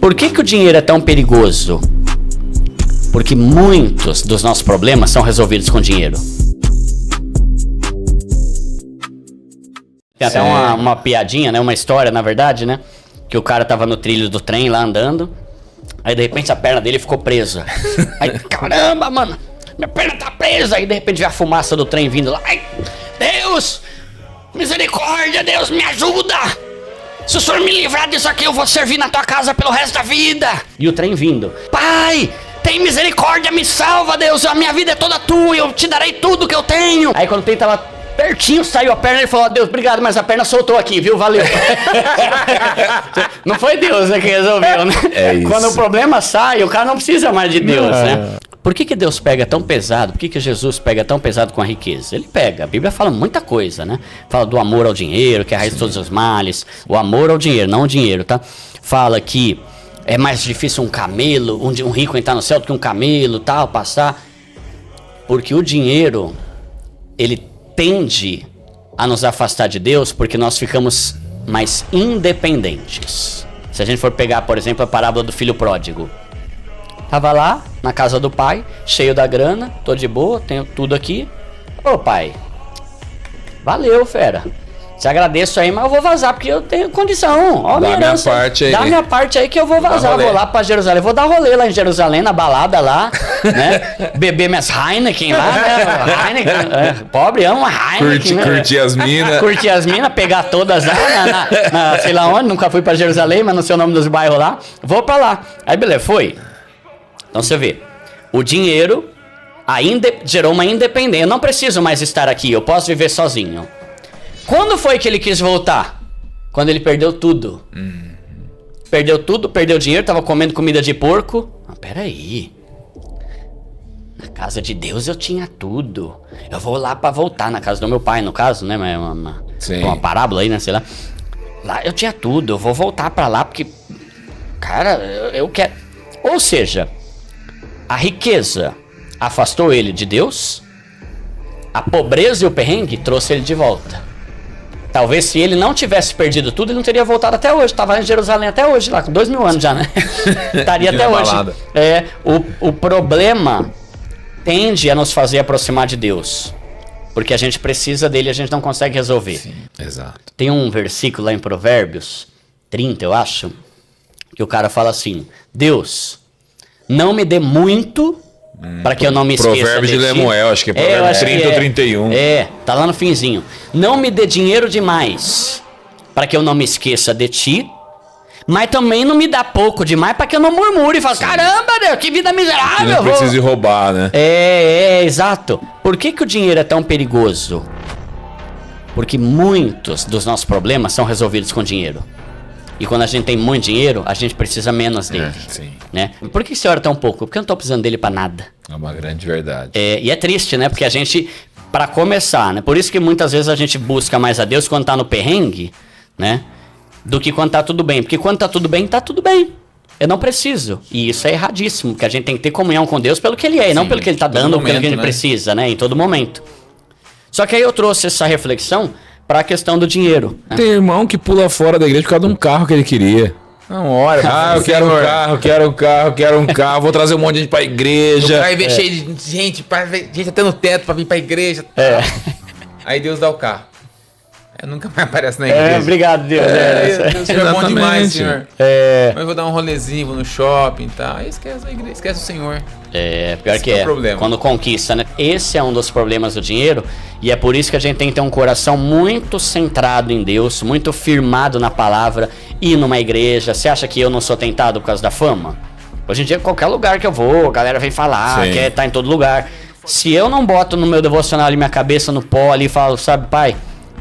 Por que o dinheiro é tão perigoso? Porque muitos dos nossos problemas são resolvidos com dinheiro. Tem até uma piadinha, né? Uma história, na verdade, né? Que o cara tava no trilho do trem lá andando. Aí de repente a perna dele ficou presa. Aí, caramba, mano, minha perna tá presa. Aí de repente vê a fumaça do trem vindo lá. Ai, Deus, misericórdia, Deus, me ajuda. Se o senhor me livrar disso aqui, eu vou servir na tua casa pelo resto da vida. E o trem vindo. Pai, tem misericórdia, me salva, Deus. A minha vida é toda tua, eu te darei tudo que eu tenho. Aí quando o trem tava pertinho, saiu a perna, ele falou: Deus, obrigado, mas a perna soltou aqui, viu? Valeu. Não foi Deus, né, que resolveu, né? É isso. Quando o problema sai, o cara não precisa mais de Deus, né? Por que Deus pega tão pesado? Por que Jesus pega tão pesado com a riqueza? Ele pega. A Bíblia fala muita coisa, né? Fala do amor ao dinheiro, que é a raiz de todos os males. O amor ao dinheiro, não o dinheiro, tá? Fala que é mais difícil um camelo, um rico entrar no céu do que um camelo, tal, passar. Porque o dinheiro, ele tende a nos afastar de Deus porque nós ficamos mais independentes. Se a gente for pegar, por exemplo, a parábola do filho pródigo. Tava lá, na casa do pai, cheio da grana, tô de boa, tenho tudo aqui. Ô pai, valeu, fera. Te agradeço aí, mas eu vou vazar porque eu tenho condição. Ó, minha herança. Dá minha parte aí que eu vou vazar. Vou lá pra Jerusalém. Vou dar rolê lá em Jerusalém, na balada lá, né? Beber minhas Heineken lá, né? Heineken, pobre, ama Heineken. Curtir as minas. Curtir as minas, pegar todas lá, sei lá onde. Nunca fui pra Jerusalém, mas não sei o nome dos bairros lá. Vou pra lá. Aí, beleza, foi. Então você vê, o dinheiro gerou uma independência. Eu não preciso mais estar aqui, eu posso viver sozinho. Quando foi que ele quis voltar? Quando ele perdeu tudo. Perdeu tudo, perdeu dinheiro, tava comendo comida de porco. Ah, peraí. Na casa de Deus eu tinha tudo. Eu vou lá pra voltar, na casa do meu pai, no caso, né? Uma parábola aí, né? Sei lá. Lá eu tinha tudo, eu vou voltar pra lá porque... Cara, eu quero... Ou seja... A riqueza afastou ele de Deus, a pobreza e o perrengue trouxe ele de volta. Talvez se ele não tivesse perdido tudo, ele não teria voltado até hoje. Estava em Jerusalém até hoje, lá com 2000 anos já, né? Estaria até hoje. O problema tende a nos fazer aproximar de Deus. Porque a gente precisa dele e a gente não consegue resolver. Sim, exato. Tem um versículo lá em Provérbios 30, eu acho, que o cara fala assim: Deus, não me dê muito para que eu não me esqueça de ti. Provérbio de Lemuel, acho que é Provérbio 30 ou 31. Tá lá no finzinho. Não me dê dinheiro demais para que eu não me esqueça de ti, mas também não me dá pouco demais para que eu não murmure e fale: caramba, Deus, que vida miserável. Que não precise roubar, né? Exato. Por que o dinheiro é tão perigoso? Porque muitos dos nossos problemas são resolvidos com dinheiro. E quando a gente tem muito dinheiro, a gente precisa menos dele. Né? Por que você ora tão pouco? Porque eu não tô precisando dele pra nada. É uma grande verdade. E é triste, né? Porque a gente, pra começar, né? Por isso que muitas vezes a gente busca mais a Deus quando tá no perrengue, né? Do que quando tá tudo bem. Porque quando tá tudo bem, tá tudo bem. Eu não preciso. E isso é erradíssimo, porque a gente tem que ter comunhão com Deus pelo que Ele é, e não pelo que Ele tá dando, ou pelo que a gente precisa, né? Em todo momento. Só que aí eu trouxe essa reflexão para a questão do dinheiro. Tem irmão que pula fora da igreja por causa de um carro que ele queria. Não, olha. Eu quero um carro, vou trazer um monte de gente pra igreja. Aí vem cheio de gente, gente até no teto pra vir pra igreja. Aí Deus dá o carro. Nunca mais aparece na igreja. Obrigado, Deus. Deus é bom demais, Senhor. Mas eu vou dar um rolezinho, vou no shopping e tal. Aí esquece a igreja, esquece o Senhor. Pior que é. Problema. Quando conquista, né? Esse é um dos problemas do dinheiro. E é por isso que a gente tem que ter um coração muito centrado em Deus, muito firmado na palavra, ir numa igreja. Você acha que eu não sou tentado por causa da fama? Hoje em dia, qualquer lugar que eu vou, a galera vem falar, quer estar em todo lugar. Se eu não boto no meu devocional ali minha cabeça no pó ali e falo, sabe, pai,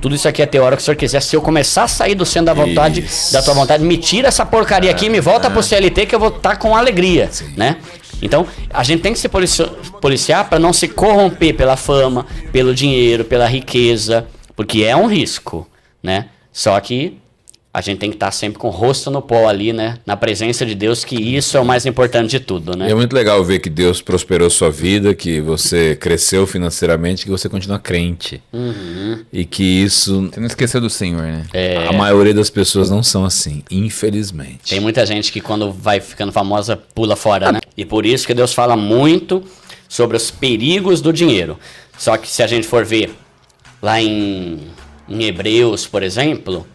tudo isso aqui é teórico, que o senhor quiser. Se eu começar a sair do centro da vontade, da tua vontade, me tira essa porcaria aqui e me volta pro CLT que eu vou estar com alegria, né? Então, a gente tem que se policiar para não se corromper pela fama, pelo dinheiro, pela riqueza, porque é um risco, né? Só que a gente tem que estar sempre com o rosto no pó ali, né? Na presença de Deus, que isso é o mais importante de tudo, né? É muito legal ver que Deus prosperou sua vida, que você cresceu financeiramente, que você continua crente. E que isso... Você não esqueceu do Senhor, né? A maioria das pessoas não são assim, infelizmente. Tem muita gente que quando vai ficando famosa pula fora, né? E por isso que Deus fala muito sobre os perigos do dinheiro. Só que se a gente for ver lá em Hebreus, por exemplo,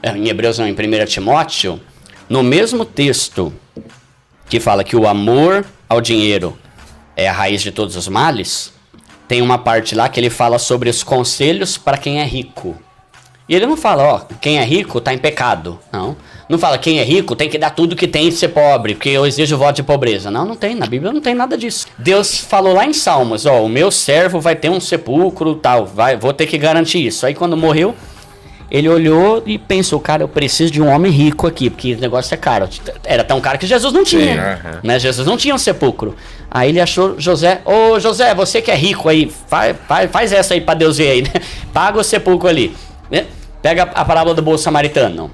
em Hebreus não, em 1 Timóteo, no mesmo texto que fala que o amor ao dinheiro é a raiz de todos os males, tem uma parte lá que ele fala sobre os conselhos para quem é rico. E ele não fala, ó, quem é rico tá em pecado. Não fala, quem é rico tem que dar tudo que tem e ser pobre, porque eu exijo o voto de pobreza. Não tem, na Bíblia não tem nada disso. Deus falou lá em Salmos, ó, o meu servo vai ter um sepulcro, tal, vou ter que garantir isso. Aí quando morreu, ele olhou e pensou, cara, eu preciso de um homem rico aqui, porque esse negócio é caro. Era tão caro que Jesus não tinha, né? Jesus não tinha um sepulcro. Aí ele achou José, ô José, você que é rico aí, faz essa aí pra Deus ver aí, né? Paga o sepulcro ali, né? Pega a parábola do bom samaritano.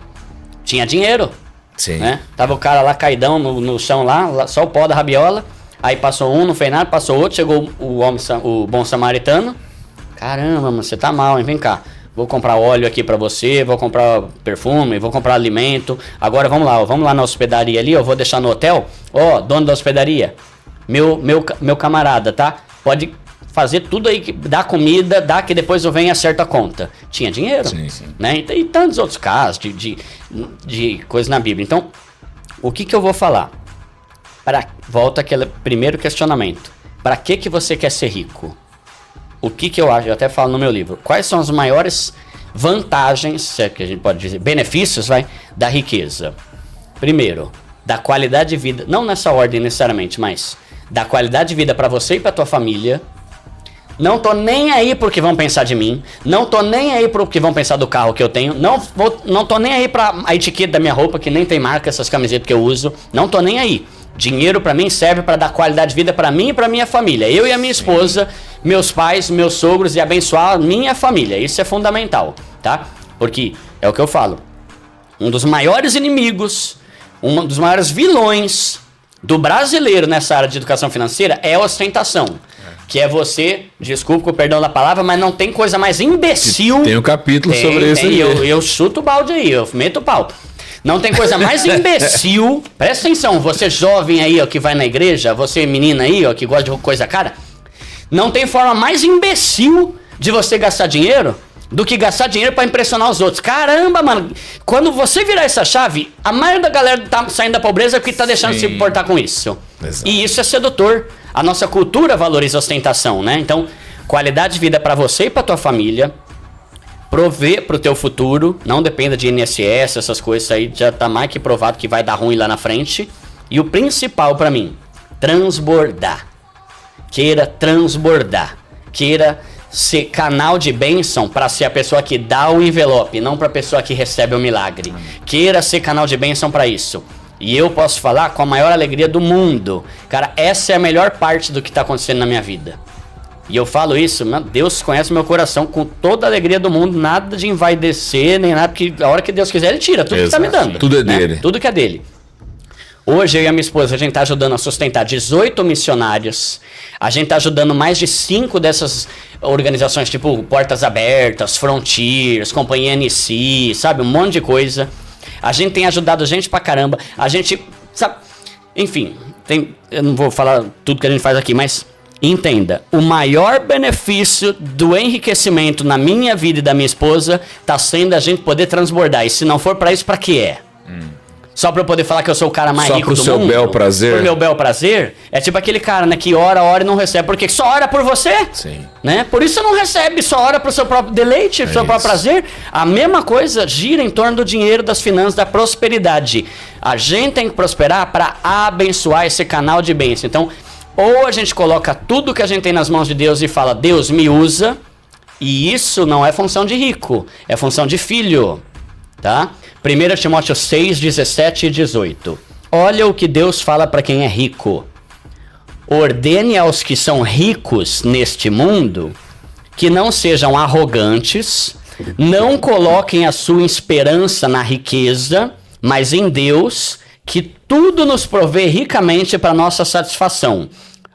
Tinha dinheiro, Sim. Né? Tava o cara lá caidão no chão lá, só o pó da rabiola. Aí passou um, não fez nada, passou outro, chegou o bom samaritano. Caramba, mano, você tá mal, hein? Vem cá. Vou comprar óleo aqui pra você, vou comprar perfume, vou comprar alimento. Agora vamos lá na hospedaria ali, eu vou deixar no hotel. Ó, dono da hospedaria, meu camarada, tá? Pode fazer tudo aí, dá comida, dá que depois eu venho e acerto a conta. Tinha dinheiro, Sim. né? E tantos outros casos de coisa na Bíblia. Então, o que eu vou falar? Volta aquele primeiro questionamento. Para que você quer ser rico? O que eu acho, eu até falo no meu livro, quais são as maiores vantagens, se é que a gente pode dizer, benefícios, da riqueza? Primeiro, da qualidade de vida, não nessa ordem necessariamente, mas da qualidade de vida para você e para tua família. Não tô nem aí pro que vão pensar de mim, não tô nem aí pro que vão pensar do carro que eu tenho, não tô nem aí pra a etiqueta da minha roupa, que nem tem marca, essas camisetas que eu uso, não tô nem aí. Dinheiro pra mim serve pra dar qualidade de vida pra mim e pra minha família. Eu e a minha esposa, meus pais, meus sogros, e abençoar a minha família. Isso é fundamental, tá? Porque é o que eu falo. Um dos maiores inimigos, um dos maiores vilões do brasileiro nessa área de educação financeira é a ostentação. Que é você, desculpa com o perdão da palavra, mas não tem coisa mais imbecil. Tem um capítulo sobre isso aí. Eu chuto o balde aí, eu meto o pau. Não tem coisa mais imbecil. Presta atenção, você jovem aí, ó, que vai na igreja, você menina aí, ó, que gosta de coisa cara. Não tem forma mais imbecil de você gastar dinheiro do que gastar dinheiro pra impressionar os outros. Caramba, mano, quando você virar essa chave, a maioria da galera tá saindo da pobreza porque tá deixando de se importar com isso. Exato. E isso é sedutor. A nossa cultura valoriza a ostentação, né? Então, qualidade de vida pra você e pra tua família, prover pro teu futuro, não dependa de INSS, essas coisas aí, já tá mais que provado que vai dar ruim lá na frente. E o principal pra mim, transbordar. Queira transbordar. Queira ser canal de bênção para ser a pessoa que dá o envelope, não para a pessoa que recebe o milagre. Queira ser canal de bênção para isso. E eu posso falar com a maior alegria do mundo. Cara, essa é a melhor parte do que está acontecendo na minha vida. E eu falo isso, Deus conhece meu coração com toda a alegria do mundo, nada de envaidecer, nem nada, porque a hora que Deus quiser, Ele tira tudo que está me dando. Tudo é dele. Tudo que é dele. Hoje eu e a minha esposa, a gente está ajudando a sustentar 18 missionários. A gente está ajudando mais de 5 dessas organizações, tipo Portas Abertas, Frontiers, Companhia NC, sabe? Um monte de coisa. A gente tem ajudado gente pra caramba. A gente, sabe? Enfim, eu não vou falar tudo que a gente faz aqui, mas entenda. O maior benefício do enriquecimento na minha vida e da minha esposa tá sendo a gente poder transbordar. E se não for pra isso, pra que é? Só pra eu poder falar que eu sou o cara mais só rico do mundo? Só pro seu bel prazer? Pro meu bel prazer? É tipo aquele cara, né, que ora e não recebe. Porque só ora por você? Sim. Né? Por isso você não recebe, só ora pro seu próprio deleite, pro seu próprio prazer. A mesma coisa gira em torno do dinheiro, das finanças, da prosperidade. A gente tem que prosperar para abençoar esse canal de bênção. Então, ou a gente coloca tudo que a gente tem nas mãos de Deus e fala, Deus me usa, e isso não é função de rico, é função de filho, tá? 1 Timóteo 6, 17 e 18. Olha o que Deus fala para quem é rico. Ordene aos que são ricos neste mundo que não sejam arrogantes, Não coloquem a sua esperança na riqueza, mas em Deus, que tudo nos provê ricamente para nossa satisfação.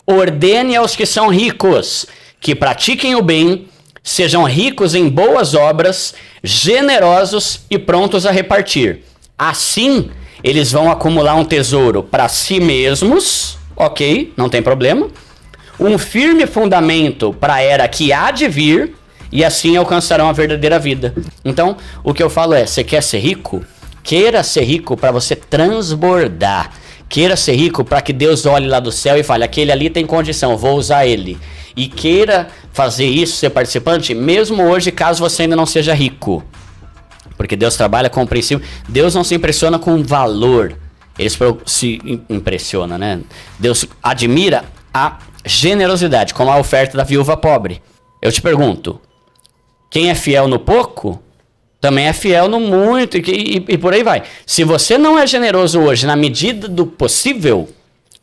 Ordene aos que são ricos, que pratiquem o bem, sejam ricos em boas obras, generosos e prontos a repartir. Assim, eles vão acumular um tesouro para si mesmos, ok, não tem problema, um firme fundamento para a era que há de vir, e assim alcançarão a verdadeira vida. Então, o que eu falo é, você quer ser rico? Queira ser rico para você transbordar. Queira ser rico para que Deus olhe lá do céu e fale, aquele ali tem condição, vou usar ele. E queira fazer isso, ser participante, mesmo hoje, caso você ainda não seja rico. Porque Deus trabalha com o princípio. Deus não se impressiona com valor. Ele se impressiona, né? Deus admira a generosidade, como a oferta da viúva pobre. Eu te pergunto, quem é fiel no pouco, também é fiel no muito e por aí vai. Se você não é generoso hoje na medida do possível,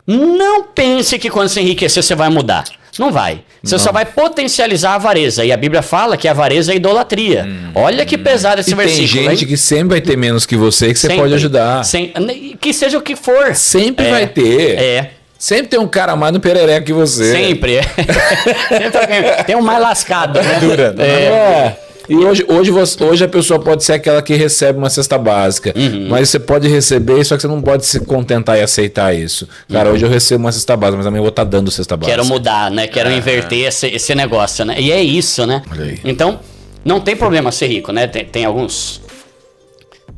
não pense que quando você enriquecer você vai mudar. Não vai. Você só vai potencializar a avareza. E a Bíblia fala que a avareza é idolatria. Olha que pesado esse versículo. Tem gente que sempre vai ter menos que você que você pode ajudar. Que seja o que for. Sempre vai ter. Sempre tem um cara a mais no perereco que você. Sempre. Sempre tem um mais lascado. Né? Dura. E hoje a pessoa pode ser aquela que recebe uma cesta básica, mas você pode receber, só que você não pode se contentar e aceitar isso. Cara, hoje eu recebo uma cesta básica, mas amanhã eu vou estar dando cesta básica. Quero mudar, né? Quero inverter esse negócio, né? E é isso, né? Então, não tem problema ser rico, né? Tem alguns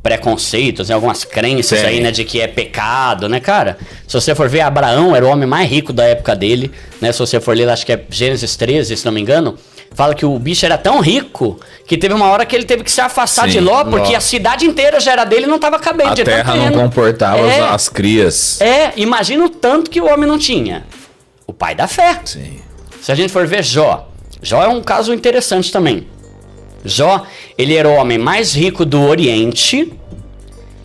preconceitos, algumas crenças aí, né? De que é pecado, né, cara? Se você for ver, Abraão era o homem mais rico da época dele, né? Se você for ler, acho que é Gênesis 13, se não me engano, fala que o bicho era tão rico que teve uma hora que ele teve que se afastar de Ló, porque a cidade inteira já era dele e não estava cabendo. A terra não comportava as crias. Imagina o tanto que o homem não tinha. O pai da fé. Sim. Se a gente for ver Jó é um caso interessante também. Jó, ele era o homem mais rico do Oriente.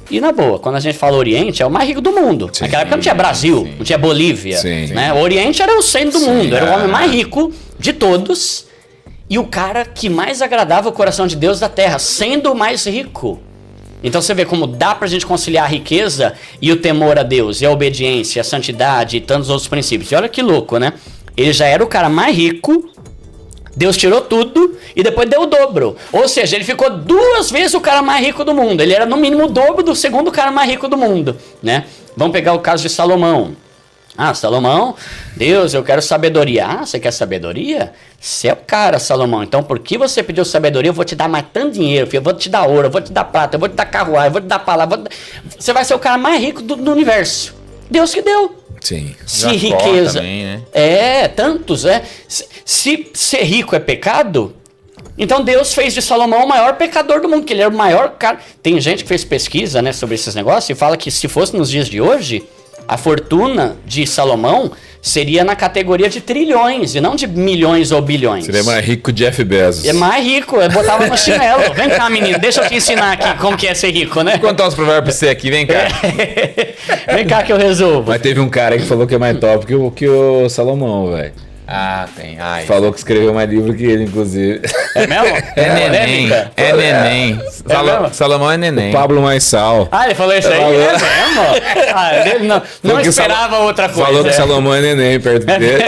E na boa, quando a gente fala Oriente, é o mais rico do mundo. Naquela época não tinha Brasil, não tinha Bolívia. Né? O Oriente era o centro do mundo, era o homem mais rico de todos. E o cara que mais agradava o coração de Deus da terra, sendo o mais rico. Então você vê como dá pra gente conciliar a riqueza e o temor a Deus, e a obediência, a santidade e tantos outros princípios. E olha que louco, né? Ele já era o cara mais rico, Deus tirou tudo e depois deu o dobro. Ou seja, ele ficou 2 vezes o cara mais rico do mundo. Ele era no mínimo o dobro do segundo cara mais rico do mundo, né? Vamos pegar o caso de Salomão. Salomão, Deus, eu quero sabedoria. Você quer sabedoria? Você é o cara, Salomão. Então, por que você pediu sabedoria? Eu vou te dar mais tanto dinheiro, filho. Eu vou te dar ouro, eu vou te dar prata, eu vou te dar carruagem, eu vou te dar palavra. Você vai ser o cara mais rico do universo. Deus que deu. Sim. Se riqueza. Também, né? Tantos, Se ser rico é pecado, então Deus fez de Salomão o maior pecador do mundo, que ele era o maior cara. Tem gente que fez pesquisa, né, sobre esses negócios e fala que se fosse nos dias de hoje, a fortuna de Salomão seria na categoria de trilhões e não de milhões ou bilhões. Seria mais rico que Jeff Bezos. É mais rico, eu botava no chinelo. Vem cá, menino, deixa eu te ensinar aqui como que é ser rico, né? Vou contar uns provérbios pra você aqui, vem cá. Vem cá que eu resolvo. Mas teve um cara que falou que é mais top que o Salomão, velho. Tem. Falou que escreveu mais livro que ele, inclusive. É mesmo? Neném. É neném. Salomão é neném. O Pablo Marçal. Ele falou isso aí? É mesmo? Ele não esperava outra coisa. Falou que Salomão é neném perto dele.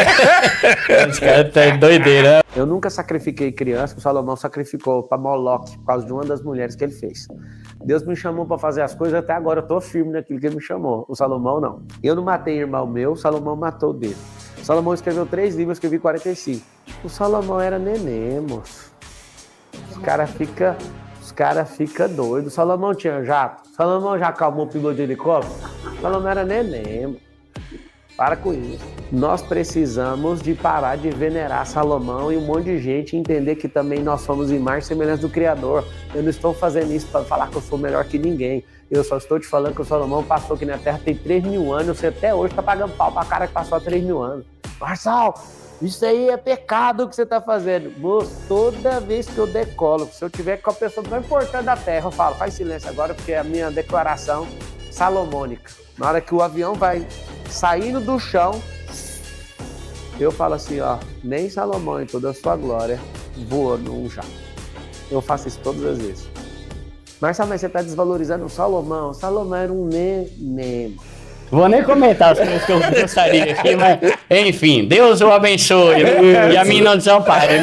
Esse cara tá doideira. Eu nunca sacrifiquei criança, o Salomão sacrificou para Moloque por causa de uma das mulheres que ele fez. Deus me chamou para fazer as coisas, até agora eu tô firme naquilo que ele me chamou. O Salomão não. Eu não matei irmão meu, o Salomão matou o dele. O Salomão escreveu 3 livros, eu escrevi 45. O Salomão era neném, moço. Os caras ficam doidos. O Salomão tinha jato. O Salomão já acalmou o piloto de helicóptero. O Salomão era neném, moço. Para com isso. Nós precisamos de parar de venerar Salomão e um monte de gente entender que também nós somos imagem e semelhança do Criador. Eu não estou fazendo isso para falar que eu sou melhor que ninguém. Eu só estou te falando que o Salomão passou aqui na Terra tem 3 mil anos. Você até hoje está pagando pau para cara que passou há 3 mil anos. Marçal, isso aí é pecado que você está fazendo. Moço, toda vez que eu decolo, se eu tiver com a pessoa mais importante da Terra, eu falo, faz silêncio agora, porque é a minha declaração salomônica. Na hora que o avião vai saindo do chão, eu falo assim, nem Salomão em toda a sua glória voou num jato. Eu faço isso todas as vezes. Marcelo, mas você está desvalorizando o Salomão. O Salomão era um mesmo. Vou nem comentar as coisas que eu gostaria aqui, mas, enfim, Deus o abençoe, né? E a mim não desampare,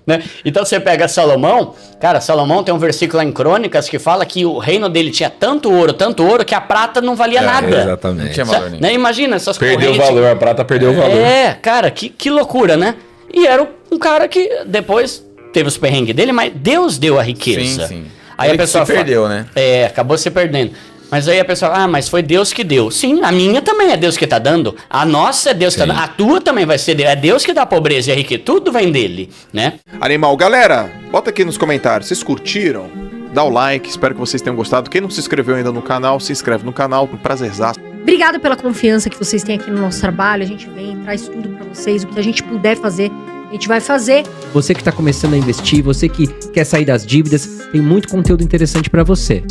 né? Então você pega Salomão, cara, Salomão tem um versículo lá em Crônicas que fala que o reino dele tinha tanto ouro, que a prata não valia nada. Exatamente. Não tinha valor nenhum. Né? Imagina essas Perdeu o correntes. valor, a prata perdeu o valor. Cara, que loucura, né? E era um cara que depois teve os perrengues dele, mas Deus deu a riqueza. Sim. Aí Ele a pessoa se perdeu, né? Acabou se perdendo. Mas aí a pessoa, mas foi Deus que deu. Sim, a minha também é Deus que tá dando. A nossa é Deus que tá dando. A tua também vai ser Deus. É Deus que dá a pobreza e a riqueza. Tudo vem dele, né? Animal, galera, bota aqui nos comentários. Vocês curtiram? Dá o like, espero que vocês tenham gostado. Quem não se inscreveu ainda no canal, se inscreve no canal, um prazerzaço. Obrigada pela confiança que vocês têm aqui no nosso trabalho. A gente vem, traz tudo pra vocês. O que a gente puder fazer, a gente vai fazer. Você que está começando a investir, você que quer sair das dívidas, tem muito conteúdo interessante para você.